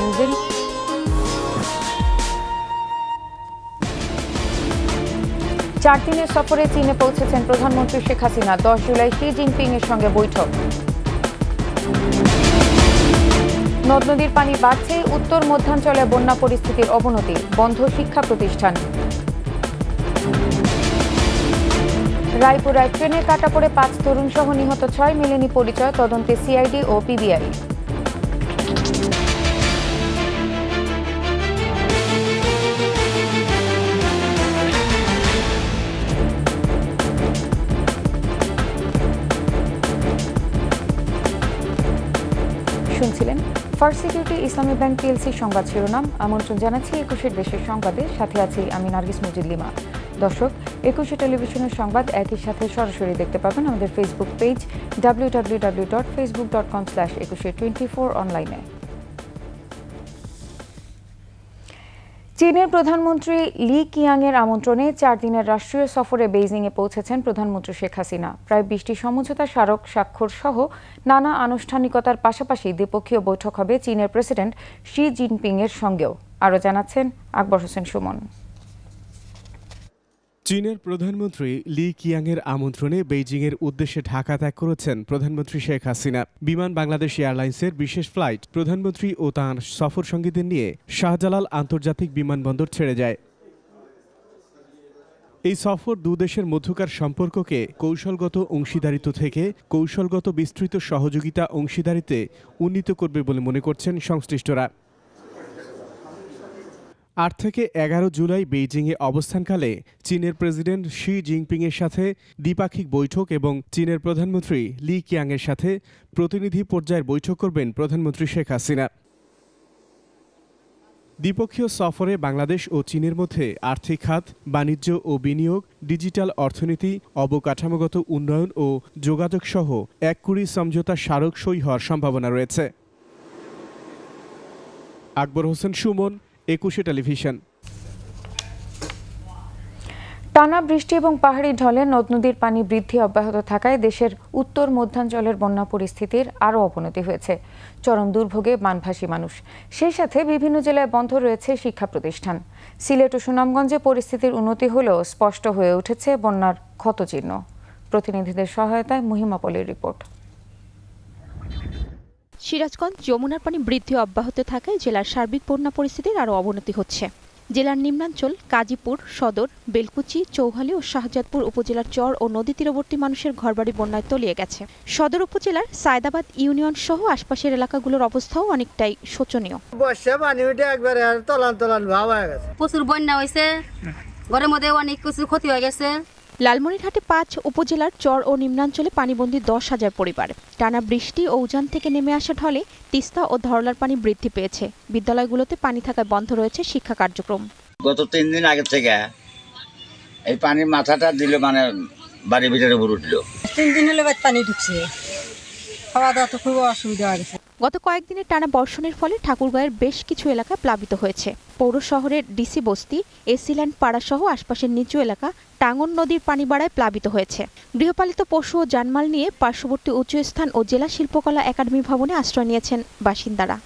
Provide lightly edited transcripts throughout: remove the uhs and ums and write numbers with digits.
নিউজের চার দিনের সফরে চীনে পৌঁছেছেন প্রধানমন্ত্রী শেখ হাসিনা। 10 জুলাই শি জিনপিং এর সঙ্গে বৈঠক। নদ নদীর পানি বাড়ছে, উত্তর মধ্যাঞ্চলে বন্যা পরিস্থিতির অবনতি, বন্ধ শিক্ষা প্রতিষ্ঠান। রায়পুরায় ট্রেনে কাটা পড়ে 5 তরুণ সহ নিহত 6, মেলেনি পরিচয়, তদন্তে সিআইডি ও পিবিআই। শুনছিলেন ফার্স্ট সিকিউরিটি ইসলামী ব্যাংক পিএলসি সংবাদ শিরোনাম। আমন্ত্রণ জানাচ্ছি 21 দেশের সংবাদে, সাথে আছি আমি নার্গিস মুজিদ লিমা। দর্শক, 21 টেলিভিশনের সংবাদ একই সাথে সরাসরি দেখতে পাবেন আমাদের ফেসবুক পেজ www.facebook.com/2124 অনলাইনে। চীনের প্রধানমন্ত্রী লি কিয়াং এর আমন্ত্রণে 4 দিনের রাষ্ট্রীয় সফরে বেইজিংয়ে পৌঁছেছেন প্রধানমন্ত্রী শেখ হাসিনা। প্রায় 20টি সমঝোতা স্মারক স্বাক্ষর সহ নানা আনুষ্ঠানিকতার পাশাপাশি দ্বিপক্ষীয় বৈঠক হবে চীনের প্রেসিডেন্ট শি জিনপিং এর সঙ্গেও। আরও জানাচ্ছেন আকবর হোসেন সুমন। চীনের প্রধানমন্ত্রী লি কিয়াংয়ের আমন্ত্রণে বেইজিংয়ের উদ্দেশ্যে ঢাকা ত্যাগ করেছেন প্রধানমন্ত্রী শেখ হাসিনা। বিমান বাংলাদেশ এয়ারলাইন্সের বিশেষ ফ্লাইট প্রধানমন্ত্রী ও তাঁর সফর সঙ্গীদের নিয়ে শাহজালাল আন্তর্জাতিক বিমানবন্দর ছেড়ে যায়। এই সফর দুদেশের মধ্যকার সম্পর্ককে কৌশলগত অংশীদারিত্ব থেকে কৌশলগত বিস্তৃত সহযোগিতা অংশীদারিত্বে উন্নীত করবে বলে মনে করছেন সংশ্লিষ্টরা। 8 থেকে 11 জুলাই বেইজিংয়ে অবস্থানকালে চীনের প্রেসিডেন্ট শি জিনপিংয়ের সাথে দ্বিপাক্ষিক বৈঠক এবং চীনের প্রধানমন্ত্রী লি কিয়াংয়ের সাথে প্রতিনিধি পর্যায়ের বৈঠক করবেন প্রধানমন্ত্রী শেখ হাসিনা। দ্বিপক্ষীয় সফরে বাংলাদেশ ও চীনের মধ্যে আর্থিক খাত, বাণিজ্য ও বিনিয়োগ, ডিজিটাল অর্থনীতি, অবকাঠামোগত উন্নয়ন ও যোগাযোগ সহ 1 সমঝোতা স্মারক সই হওয়ার সম্ভাবনা রয়েছে। আকবর হোসেন সুমন, 21 টেলিভিশন। টানা বৃষ্টি এবং পাহাড়ি ঢলে নদ নদীর পানি বৃদ্ধি অব্যাহত থাকায় দেশের উত্তর মধ্যাঞ্চলের বন্যা পরিস্থিতির আরও অবনতি হয়েছে। চরম দুর্ভোগে বানভাসী মানুষ, সেই সাথে বিভিন্ন জেলায় বন্ধ রয়েছে শিক্ষা প্রতিষ্ঠান। সিলেট ও সুনামগঞ্জে পরিস্থিতির উন্নতি হলেও স্পষ্ট হয়ে উঠেছে বন্যার ক্ষতচিহ্ন। প্রতিনিধিদের সহায়তায় মহিমা পলের রিপোর্ট। সিরাজগঞ্জ যমুনার পানি বৃদ্ধি অব্যাহত থাকায় জেলার সার্বিক বন্যা পরিস্থিতির আরও অবনতি হচ্ছে। জেলার নিম্নাঞ্চল কাজীপুর, সদর, বেলকুচি, চৌহালি ও শাহজাদপুর উপজেলার চর ও নদী তীরবর্তী মানুষের ঘরবাড়ি বন্যায় তলিয়ে গেছে। সদর উপজেলার সায়দাবাদ ইউনিয়ন সহ আশপাশের এলাকাগুলোর অবস্থাও অনেকটাই শোচনীয়। প্রচুর বন্যা হয়েছে, ঘরের মধ্যে অনেক কিছু ক্ষতি হয়ে গেছে। লালমনিরহাটে 5 উপজেলার চর ও নিম্নাঞ্চলে পানিবন্দী 10,000 পরিবার। টানা বৃষ্টি ও উজান থেকে নেমে আসা ঢলে তিস্তা ও ধরলার পানি বৃদ্ধি পেয়েছে। বিদ্যালয়গুলোতে পানি থাকায় বন্ধ রয়েছে শিক্ষা কার্যক্রম। গত 3 দিন আগে থেকে এই পানির মাথাটা দিলে মানে বাড়ির ভিতরে উঠল। 3 দিন হলো পানি ঢুকছে, খাওয়া দাওয়া তো খুব অসুবিধা হয়েছে। গত কয়েকদিনের টানা বর্ষণের ফলে ঠাকুরগাঁয়ের বেশ কিছু এলাকা প্লাবিত হয়েছে। পৌর শহরের ডিসি বস্তি, এসিল্যান্ড পাড়া সহ আশপাশের নিচু এলাকা টাঙ্গন নদীর পানি বাড়ায় প্লাবিত হয়েছে। গৃহপালিত পশু ও জানমাল নিয়ে পার্শ্ববর্তী উঁচু স্থান ও জেলা শিল্পকলা একাডেমি ভবনে আশ্রয় নিয়েছেন বাসিন্দারা।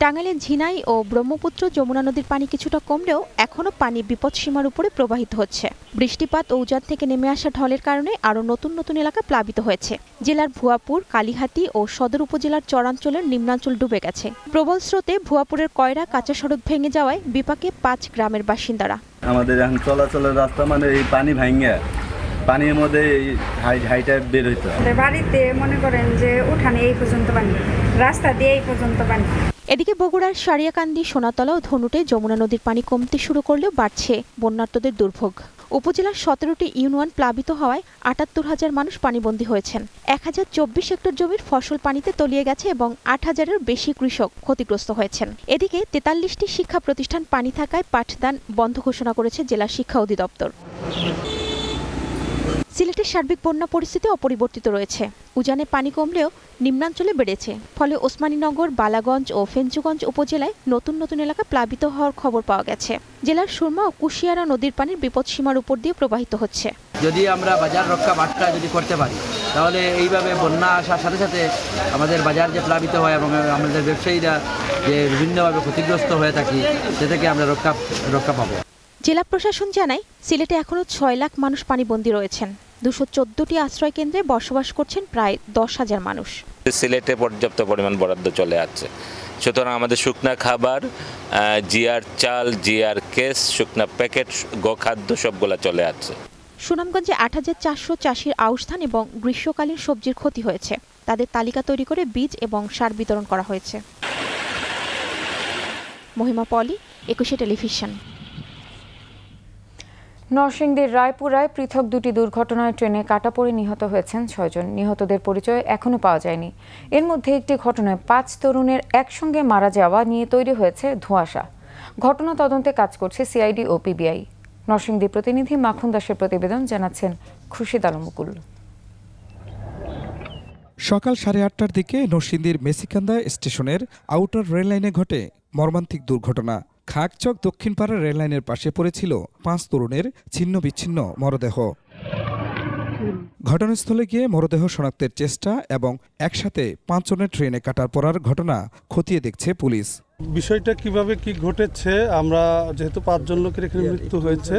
টাঙ্গাইলের ঝিনাই ও ব্রহ্মপুত্র যমুনা নদীর পানি কিছুটা কমলেও এখনও পানি বিপদসীমার উপরে প্রবাহিত হচ্ছে। বৃষ্টিপাত ও উজান থেকে নেমে আসা ঢলের কারণে আরও নতুন নতুন এলাকা প্লাবিত হয়েছে। জেলার ভুয়াপুর, কালীহাতি ও সদর উপজেলার চরাঞ্চলের নিম্নাঞ্চল ডুবে গেছে। প্রবল স্রোতে ভুয়াপুরের কয়রা কাঁচা সড়ক ভেঙে যাওয়ায় বিপাকে 5 গ্রামের বাসিন্দারা। আমাদের এখন চলাচলের রাস্তা মানে এই পানি ভাঙে পানির মধ্যে হাইটা বের হইতে হয়। বাড়িতে মনে করেন যে উঠানে এই পর্যন্ত পানি, রাস্তা দিয়ে এই পর্যন্ত পানি। এদিকে বগুড়ার সারিয়াকান্দি, সোনাতলা ও ধনুটে যমুনা নদীর পানি কমতে শুরু করলেও বাড়ছে বন্যার্তদের দুর্ভোগ। উপজেলার 17টি ইউনিয়ন প্লাবিত হওয়ায় 78,000 মানুষ পানিবন্দী হয়েছেন। 1024 হেক্টর জমির ফসল পানিতে তলিয়ে গেছে এবং 8,000-এর বেশি কৃষক ক্ষতিগ্রস্ত হয়েছেন। এদিকে 43টি শিক্ষা প্রতিষ্ঠান পানি থাকায় পাঠদান বন্ধ ঘোষণা করেছে জেলা শিক্ষা অধিদপ্তর। সিলেটের সার্বিক বন্যা পরিস্থিতি অপরিবর্তিত রয়েছে। উজানে পানি কমলেও নিম্নাঞ্চলে বেড়েছে, ফলে ওসমানীনগর, বালাগঞ্জ ও ফেঞ্চুগঞ্জ উপজেলায় নতুন নতুন এলাকা প্লাবিত হওয়ার খবর পাওয়া গেছে। জেলার সুরমা ও কুশিয়ারা নদীর পানির বিপদসীমার উপর দিয়ে প্রবাহিত হচ্ছে। যদি আমরা বাজার রক্ষা বার্তা যদি করতে পারি তাহলে এইভাবে বন্যা আসার সাথে সাথে আমাদের বাজার যে প্লাবিত হয় এবং আমাদের ব্যবসায়ীরা যে বিভিন্নভাবে ক্ষতিগ্রস্ত হয়ে থাকি সে থেকে আমরা রক্ষা পাবো। জেলা প্রশাসন জানায় সিলেটে এখনো 6 লাখ মানুষ পানিবন্দী রয়েছেন। 214টি আশ্রয় কেন্দ্রে বসবাস করছেন প্রায় 10,000 মানুষ। সিলেটে পর্যাপ্ত পরিমাণ বরাদ্দ চলে আসছে, সুতরাং আমাদের শুকনা খাবার, জিআর চাল, জিআর কেস, শুকনা প্যাকেট, গোখাদ্য সবগুলা চলে আসছে। সুনামগঞ্জে 8,400 চাষির আউশ ধান এবং গ্রীষ্মকালীন সবজির ক্ষতি হয়েছে। তাদের তালিকা তৈরি করে বীজ এবং সার বিতরণ করা হয়েছে। মহিমা পলি, 21 টেলিভিশন। নরসিংদীর রায়পুরায় পৃথক দুটি দুর্ঘটনায় ট্রেনে কাটা পড়ে নিহত হয়েছেন 6 জন। নিহতদের পরিচয় এখনো পাওয়া যায়নি। এর মধ্যে একটি ঘটনায় 5 তরুণের একসঙ্গে মারা যাওয়া নিয়ে তৈরি হয়েছে ধোঁয়াশা। ঘটনা তদন্তে কাজ করছে সিআইডি ও পিবিআই। নরসিংদী প্রতিনিধি মাখন দাসের প্রতিবেদন, জানাচ্ছেন খুরশিদ আলম মুকুল। সকাল 8:30টার দিকে নরসিংদীর মেসিকান্দা স্টেশনের আউটার রেল লাইনে ঘটে মর্মান্তিক দুর্ঘটনা। খাগচক দক্ষিণপাড়া রেল লাইনের পাশে পড়েছিল 5 তরুণের ছিন্ন বিচ্ছিন্ন মরদেহ। ঘটনাস্থলে গিয়ে মরদেহ শনাক্তের চেষ্টা এবং একসাথে 5 জনের ট্রেনে কাটার পড়ার ঘটনা খতিয়ে দেখছে পুলিশ। বিষয়টা কিভাবে কি ঘটেছে, আমরা যেহেতু 5 জন লোকের এখানে মৃত্যু হয়েছে,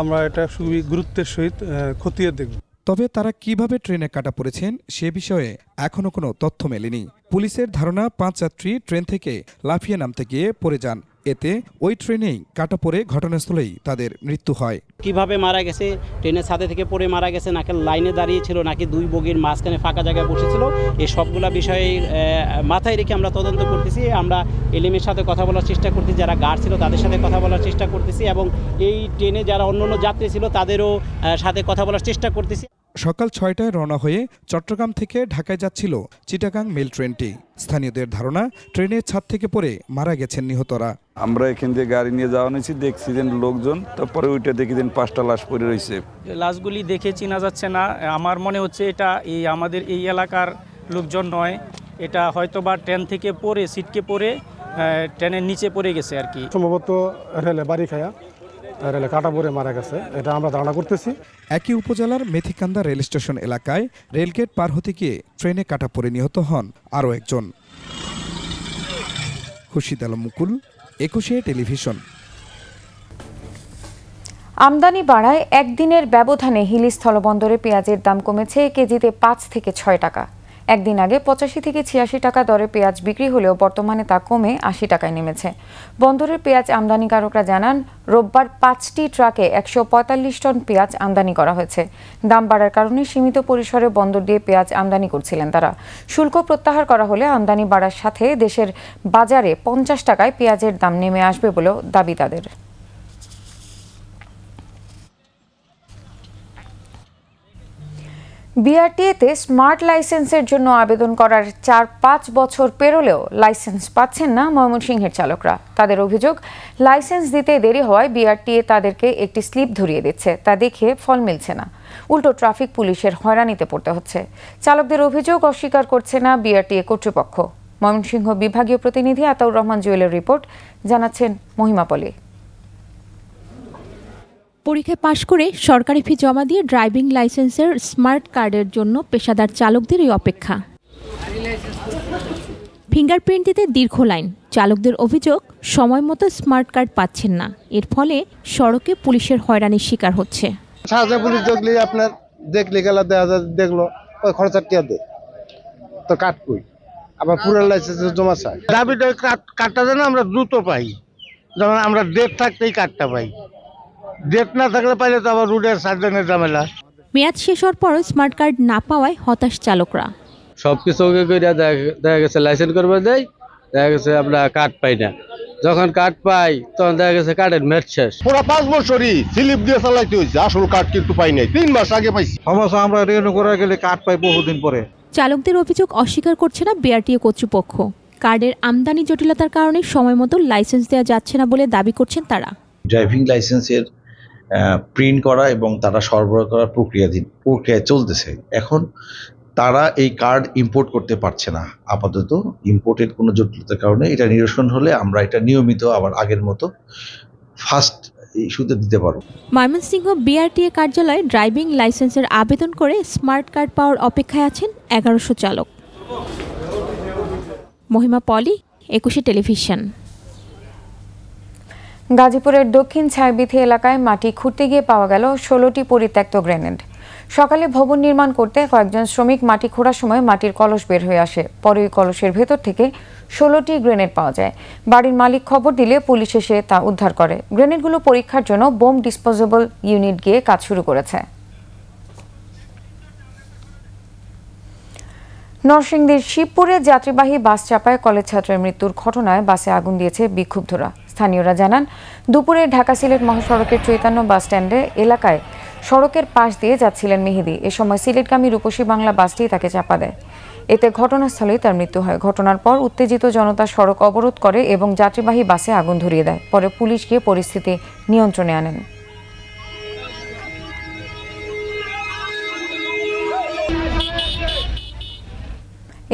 আমরা এটা খুবই গুরুত্বের সহিত খতিয়ে দেখব। তবে তারা কিভাবে ট্রেনে কাটা পড়েছেন সে বিষয়ে এখনো কোনো তথ্য মেলেনি। পুলিশের ধারণা 5 যাত্রী ট্রেন থেকে লাফিয়ে নামতে গিয়ে পড়ে যান। এতে ওই ট্রেনেই কাটা পড়ে ঘটনাস্থলেই তাদের মৃত্যু হয়। কিভাবে মারা গেছে, ট্রেনের ছাদে থেকে পড়ে মারা গেছে, নাকি লাইনে দাঁড়িয়েছিল, নাকি 2 বগির মাঝখানে ফাঁকা জায়গায় বসেছিল, এই সবগুলা বিষয়ে মাথায় রেখে আমরা তদন্ত করতেছি। আমরা এলএমের সাথে কথা বলার চেষ্টা করতেছি, যারা গার্ড ছিল তাদের সাথে কথা বলার চেষ্টা করতেছি এবং এই ট্রেনে যারা অন্যান্য যাত্রী ছিল তাদেরও সাথে কথা বলার চেষ্টা করতেছি। সকাল 6টায় রওনা হয়ে চট্টগ্রাম থেকে ঢাকায় যাচ্ছিল চিটাগাং মেল ট্রেনটি। স্থানীয়দের ধারণা ট্রেনের ছাদ থেকে পড়ে মারা গেছেন নিহতরা। আমরা এখান থেকে গাড়ি নিয়ে যাওয়া নিয়েছি, দেখছি যে লোকজন, তারপরে ওইটা দেখি দিন 5টা লাশ পড়ে রয়েছে। লাশগুলি দেখে চেনা যাচ্ছে না। আমার মনে হচ্ছে এটা আমাদের এই এলাকার লোকজন নয়, এটা হয়তোবা ট্রেন থেকে পড়ে সিটকে পড়ে ট্রেনের নিচে পড়ে গেছে আর কি। সম্ভবত রেলে বাড়ি খায়া রেলে কাটা পড়ে মারা গেছে, এটা আমরা ধারণা করতেছি। একই উপজেলার মেথিকান্দা রেল স্টেশন এলাকায় রেলগেট পার হতে গিয়ে ট্রেনে কাটা পড়ে নিহত হন আরও একজন। খুরশিদ আলম মুকুল, 21 টেলিভিশন। আমদানি বাড়ায় একদিনের ব্যবধানে হিলি স্থলবন্দরে পেঁয়াজের দাম কমেছে কেজিতে 5 থেকে 6 টাকা। একদিন আগে 85 থেকে 86 টাকা দরে পেঁয়াজ বিক্রি হলেও বর্তমানে তা কমে 80 টাকায় নেমেছে। বন্দরের পেঁয়াজ আমদানিকারকরা জানান, রোববার 5টি ট্রাকে 145 টন পেঁয়াজ আমদানি করা হয়েছে। দাম বাড়ার কারণে সীমিত পরিসরে বন্দর দিয়ে পেঁয়াজ আমদানি করছিলেন তারা। শুল্ক প্রত্যাহার করা হলে আমদানি বাড়ার সাথে দেশের বাজারে 50 টাকায় পেঁয়াজের দাম নেমে আসবে বলেও দাবি তাদের। বিআরটিএতে স্মার্ট লাইসেন্সের জন্য আবেদন করার 4-5 বছর পেরোলেও লাইসেন্স পাচ্ছেন না ময়মনসিংহের চালকরা। তাদের অভিযোগ, লাইসেন্স দিতে দেরি হওয়ায় বিআরটিএ তাদেরকে একটি স্লিপ ধরিয়ে দিচ্ছে, তা দেখে ফল মিলছে না। উল্টো ট্রাফিক পুলিশের হয়রানিতে পড়তে হচ্ছে। চালকদের অভিযোগ অস্বীকার করছে না বিআরটিএ কর্তৃপক্ষ। ময়মনসিংহ বিভাগীয় প্রতিনিধি আতাউর রহমান জুয়েলের রিপোর্ট, জানাচ্ছেন মহিমা পলি। পরীক্ষায় পাশ করে সরকারি ফি জমা দিয়ে ড্রাইভিং লাইসেন্সের স্মার্ট কার্ডের জন্য পেশাদার চালকদেরই অপেক্ষা। ফিঙ্গারপ্রিন্ট দিতে দীর্ঘ লাইন। চালকদের অভিযোগ, সময় মতো স্মার্ট কার্ড পাচ্ছেন না। এর ফলে সড়কে পুলিশের হয়রানির শিকার হচ্ছে। সাহায্য পুলিশ দেখলে আপনার দেখলে গেলা দেখলো ওই খরচার টিয়া দেয়, তো কাট কই আবার পুরো লাইসেন্স জমা চাই। দাবিটা কার্ডটা যেন আমরা দ্রুত পাই, যেমন আমরা ডেট থাকতেই কার্ডটা পাই। ডেট না থাকলে পাইলে তো আবার রুটের সার্জনের ঝামেলা। মেয়াদ শেষ হওয়ার পরও স্মার্ট কার্ড না পাওয়ায় হতাশ চালকরা। সবকিছু ওকে করে দেখা গেছে লাইসেন্স করবে দেয়, দেখা গেছে আমরা কার্ড পাই না। যখন কার্ড পাই তখন দেখা গেছে কার্ডের মেয়াদ শেষ। পুরো 5 বছরই স্লিপ দিয়ে চালাইতে হয়েছে, আসল কার্ড কিন্তু পাই নাই, 3 মাস আগে পাইছি। সমস্যা আমরা রিনিউ করা গেলে কার্ড পাই বহুদিন পরে। চালকদের অভিযোগ অস্বীকার করছে না বিআরটিএ কর্তৃপক্ষ। কার্ডের আমদানি জটিলতার কারণে সময় মতো লাইসেন্স দেওয়া যাচ্ছে না বলে দাবি করছেন তারা। ড্রাইভিং লাইসেন্সের প্রিন্ট করা এবং তারা সরবরাহ করার প্রক্রিয়া চলতেছে। এখন তারা এই কার্ড ইম্পোর্ট করতে পারছে না। আপাতত ইম্পোর্টের কোনো জটিলতার কারণে এটা নিরসন হলে আমরা এটা নিয়মিত আবার আগের মতো ফার্স্ট ইস্যুতে দিতে পারো। ময়মনসিংহ বিআরটিএ কার্যালয়ে ড্রাইভিং লাইসেন্সের আবেদন করে স্মার্ট কার্ড পাওয়ার অপেক্ষায় আছেন 1100 চালক। মহিমা পলি, 21 টেলিভিশন। গাজীপুরের দক্ষিণ ছায়াবিথি এলাকায় মাটি খুঁড়তে গিয়ে পাওয়া গেল 16টি পরিত্যক্ত গ্রেনেড। সকালে ভবন নির্মাণ করতে কয়েকজন শ্রমিক মাটি খোঁড়ার সময় মাটির কলস বের হয়ে আসে। পরে ওই কলসের ভেতর থেকে 16টি গ্রেনেড পাওয়া যায়। বাড়ির মালিক খবর দিলে পুলিশ এসে তা উদ্ধার করে। গ্রেনেডগুলো পরীক্ষার জন্য বোম ডিসপোজেবল ইউনিট গিয়ে কাজ শুরু করেছে। নরসিংদীর শিবপুরে যাত্রীবাহী বাস চাপায় কলেজ ছাত্রের মৃত্যুর ঘটনায় বাসে আগুন দিয়েছে বিক্ষুব্ধরা। স্থানীয়রা জানান, দুপুরে ঢাকা সিলেট মহাসড়কের চৈতন্য বাস স্ট্যান্ডে এলাকায় সড়কের পাশ দিয়ে যাচ্ছিলেন মেহেদি। এ সময় সিলেটগামী রূপসী বাংলা বাসটি তাকে চাপা দেয়। এতে ঘটনাস্থলেই তার মৃত্যু হয়। ঘটনার পর উত্তেজিত জনতা সড়ক অবরোধ করে এবং যাত্রীবাহী বাসে আগুন ধরিয়ে দেয়। পরে পুলিশ গিয়ে পরিস্থিতি নিয়ন্ত্রণে আনেন।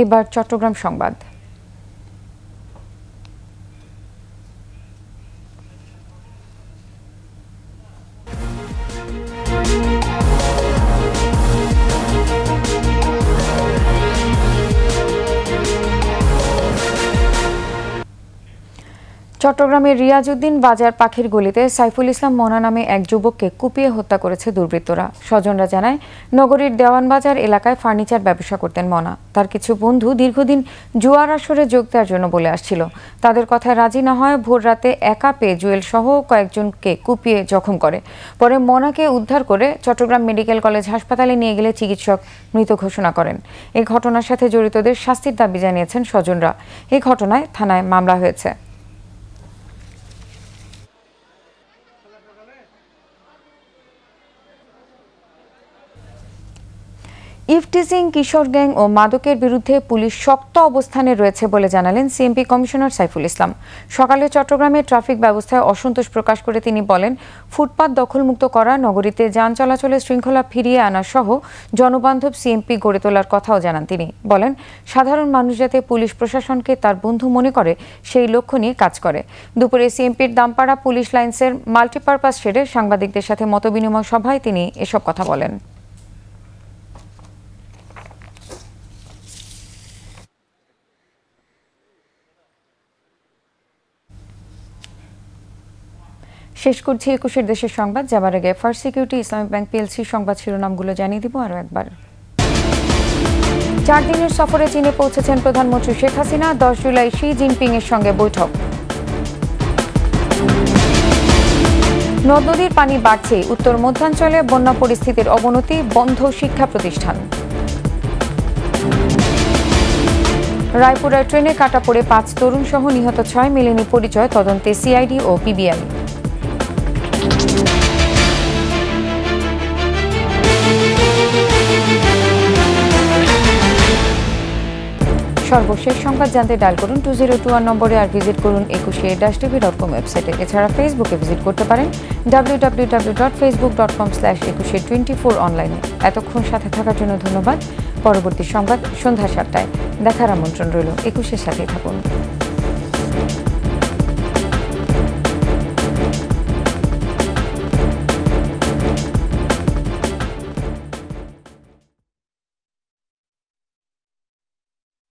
এবার চট্টগ্রাম সংবাদ। চট্টগ্রামের রিয়াজউদ্দিন বাজার পাখির গলিতে সাইফুল ইসলাম মনা নামে এক যুবককে কুপিয়ে হত্যা করেছে দুর্বৃত্তরা। স্বজনরা জানায়, নগরীর দেওয়ানবাজার এলাকায় ফার্নিচার ব্যবসা করতেন মনা। তার কিছু বন্ধু দীর্ঘদিন জুয়ার আসরে যোগ দেওয়ার জন্য বলে আসছিল। তাদের কথায় রাজি না হয় ভোর রাতে একা পেয়ে জুয়েল সহ কয়েকজনকে কুপিয়ে জখম করে। পরে মনাকে উদ্ধার করে চট্টগ্রাম মেডিকেল কলেজ হাসপাতালে নিয়ে গেলে চিকিৎসক মৃত ঘোষণা করেন। এই ঘটনার সাথে জড়িতদের শাস্তির দাবি জানিয়েছেন স্বজনরা। এই ঘটনায় থানায় মামলা হয়েছে। ইফটিজিং, কিশোর গ্যাং ও মাদকের বিরুদ্ধে পুলিশ শক্ত অবস্থানে রয়েছে বলে জানালেন সিএমপি কমিশনার সাইফুল ইসলাম। সকালে চট্টগ্রামে ট্রাফিক ব্যবস্থায় অসন্তোষ প্রকাশ করে তিনি বলেন, ফুটপাত দখলমুক্ত করা, নগরীতে যান চলাচলের শৃঙ্খলা ফিরিয়ে আনা সহ জনবান্ধব সিএমপি গড়ে তোলার কথাও জানান তিনি। বলেন, সাধারণ মানুষ যাতে পুলিশ প্রশাসনকে তার বন্ধু মনে করে সেই লক্ষ্য নিয়ে কাজ করে। দুপুরে সিএমপির দামপাড়া পুলিশ লাইন্সের মাল্টিপারপাস শেডে সাংবাদিকদের সাথে মতবিনিময় সভায় তিনি এসব কথা বলেন। শেষ করছি 21 দেশের সংবাদ। যাবার আগে first security Islamic bank PLC সংবাদ শিরোনামগুলো জানিয়ে দিব আরও একবার। 4 দিনের সফরে চীনে পৌঁছেছেন প্রধানমন্ত্রী শেখ হাসিনা। 10 জুলাই শি জিনপিং এর সঙ্গে বৈঠক। নদ নদীর পানি বাড়ছে, উত্তর মধ্যাঞ্চলে বন্যা পরিস্থিতির অবনতি, বন্ধ শিক্ষা প্রতিষ্ঠান। রায়পুরায় ট্রেনে কাটা পড়ে 5 তরুণ সহ নিহত 6, মেলেনি পরিচয়, তদন্তে সিআইডি ও পিবিআই। সর্বশেষ সংবাদ জানতে ডায়াল করুন 2021 নম্বরে আর ভিজিট করুন 21tv.com ওয়েবসাইটে। এছাড়া ফেসবুকে ভিজিট করতে পারেন www.facebook.com/2124 অনলাইনে। এতক্ষণ সাথে থাকার জন্য ধন্যবাদ। পরবর্তী সংবাদ সন্ধ্যা 7টায় দেখার আমন্ত্রণ রইল। 21-এর সাথেই থাকুন।